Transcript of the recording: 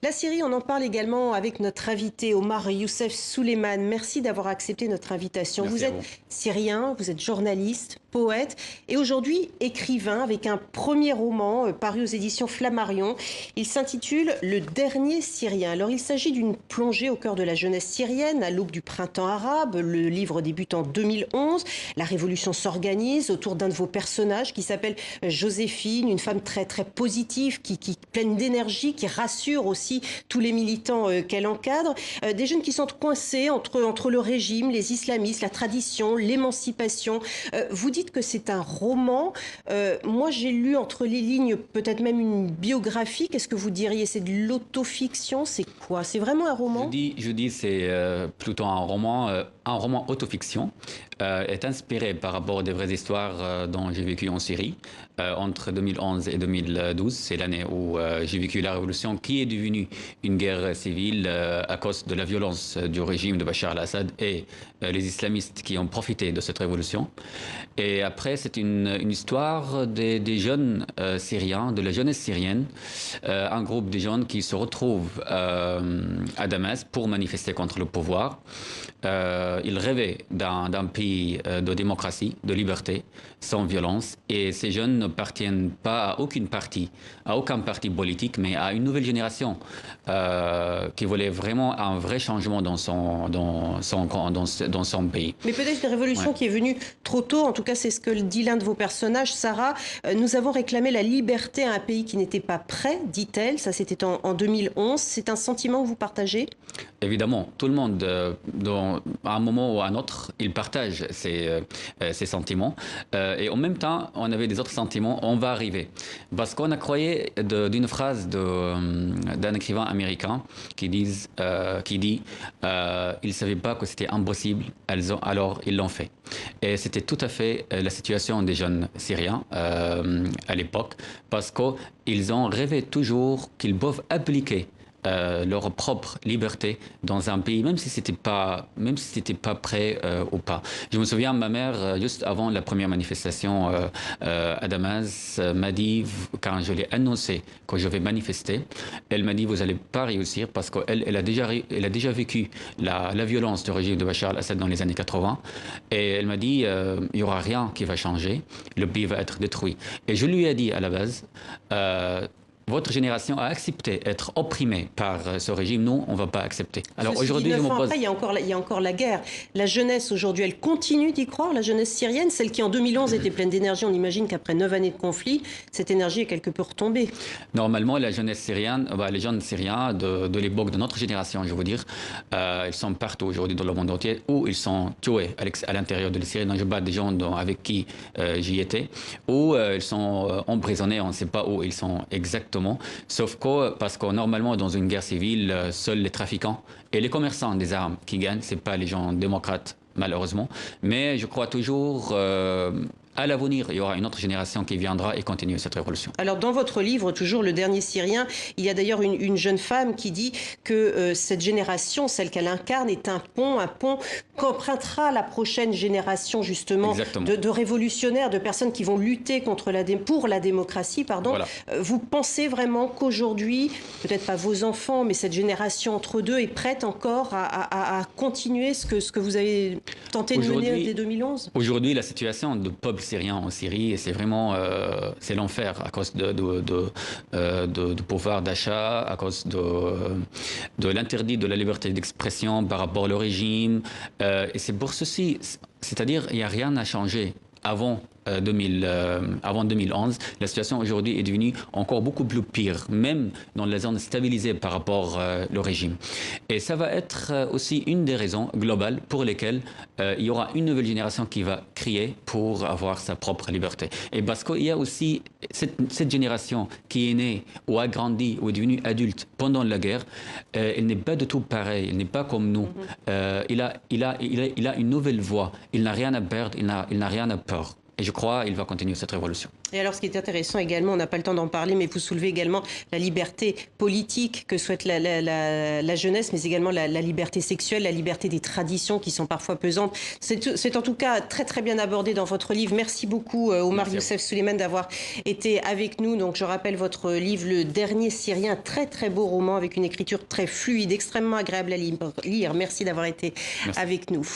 La Syrie, on en parle également avec notre invité Omar Youssef Souleiman. Merci d'avoir accepté notre invitation. Merci Vous à êtes vous. syrien, vous êtes journaliste, poète et aujourd'hui écrivain avec un premier roman paru aux éditions Flammarion. Il s'intitule Le dernier Syrien. Alors il s'agit d'une plongée au cœur de la jeunesse syrienne à l'aube du printemps arabe. Le livre débute en 2011. La révolution s'organise autour d'un de vos personnages qui s'appelle Joséphine, une femme très très positive, qui pleine d'énergie, qui rassure aussi tous les militants qu'elle encadre, des jeunes qui sont coincés entre le régime, les islamistes, la tradition, l'émancipation. Vous dites que c'est un roman. Moi, j'ai lu entre les lignes peut-être même une biographie. Qu'est-ce que vous diriez? C'est de l'autofiction? C'est quoi? C'est vraiment un roman? Je dis c'est plutôt un roman autofiction, est inspiré par rapport à des vraies histoires dont j'ai vécu en Syrie entre 2011 et 2012. C'est l'année où j'ai vécu la révolution qui est devenue une guerre civile à cause de la violence du régime de Bachar al-Assad et les islamistes qui ont profité de cette révolution. Et après, c'est une histoire des jeunes syriens, de la jeunesse syrienne, un groupe de jeunes qui se retrouvent à Damas pour manifester contre le pouvoir. Ils rêvaient d'un pays de démocratie, de liberté, sans violence. Et ces jeunes n'appartiennent pas à aucun parti politique, mais à une nouvelle génération qui voulait vraiment un vrai changement dans son pays. Mais peut-être une révolution qui est venue trop tôt. En tout cas, c'est ce que dit l'un de vos personnages, Sarah. Nous avons réclamé la liberté à un pays qui n'était pas prêt, dit-elle. Ça, c'était en 2011. C'est un sentiment que vous partagez? Évidemment, tout le monde, à un moment ou à un autre, il partage ses sentiments. Et en même temps, on avait des autres sentiments. On va arriver. Parce qu'on a croyé d'une phrase d'un écrivain américain qui dit ils ne savaient pas que c'était impossible, alors ils l'ont fait. Et c'était tout à fait la situation des jeunes Syriens à l'époque, parce qu'ils ont rêvé toujours qu'ils peuvent appliquer leur propre liberté dans un pays, même si c'était pas prêt ou pas. Je me souviens, ma mère, juste avant la première manifestation à Damas, m'a dit, quand je l'ai annoncé que je vais manifester, elle m'a dit, vous n'allez pas réussir parce qu'elle a déjà vécu la violence du régime de Bachar al-Assad dans les années 80. Et elle m'a dit, il n'y aura rien qui va changer, le pays va être détruit. Et je lui ai dit à la base, votre génération a accepté d'être opprimée par ce régime. Nous, on ne va pas accepter. Alors aujourd'hui, après, il y a encore la guerre. La jeunesse aujourd'hui, elle continue d'y croire, la jeunesse syrienne, celle qui en 2011 était pleine d'énergie. On imagine qu'après 9 années de conflit, cette énergie est quelque peu retombée. Normalement, la jeunesse syrienne, les jeunes syriens de l'époque de notre génération, je veux dire, ils sont partout aujourd'hui dans le monde entier, ou ils sont tués à l'intérieur de la Syrie. Je bats des gens avec qui j'y étais, ou ils sont emprisonnés, on ne sait pas où ils sont exactement. Sauf que, parce que normalement, dans une guerre civile, seuls les trafiquants et les commerçants des armes qui gagnent, ce n'est pas les gens démocrates, malheureusement. Mais je crois toujours à l'avenir, il y aura une autre génération qui viendra et continuer cette révolution. Alors, dans votre livre, toujours Le Dernier Syrien, il y a d'ailleurs une jeune femme qui dit que cette génération, celle qu'elle incarne, est un pont qu'empruntera la prochaine génération, justement, de révolutionnaires, de personnes qui vont lutter pour la démocratie. Voilà. Vous pensez vraiment qu'aujourd'hui, peut-être pas vos enfants, mais cette génération entre deux est prête encore à continuer ce que vous avez tenté de mener dès 2011? Aujourd'hui, la situation de peuple syrien en Syrie, c'est vraiment c'est l'enfer à cause de pouvoir d'achat, à cause de l'interdit de la liberté d'expression par rapport au régime. Et c'est pour ceci, c'est-à-dire il n'y a rien à changer. Avant 2011, la situation aujourd'hui est devenue encore beaucoup plus pire, même dans la zone stabilisée par rapport au régime. Et ça va être aussi une des raisons globales pour lesquelles il y aura une nouvelle génération qui va crier pour avoir sa propre liberté. Et parce qu'il y a aussi cette génération qui est née ou a grandi ou est devenue adulte pendant la guerre, elle n'est pas du tout pareille, elle n'est pas comme nous. Il a une nouvelle voix, il n'a rien à perdre, il n'a rien à peur. Et je crois qu'il va continuer cette révolution. Et alors, ce qui est intéressant également, on n'a pas le temps d'en parler, mais vous soulevez également la liberté politique que souhaite la jeunesse, mais également la liberté sexuelle, la liberté des traditions qui sont parfois pesantes. C'est en tout cas très très bien abordé dans votre livre. Merci beaucoup Omar Youssef Souleiman d'avoir été avec nous. Donc je rappelle votre livre Le Dernier Syrien, très très beau roman avec une écriture très fluide, extrêmement agréable à lire. Merci d'avoir été avec nous.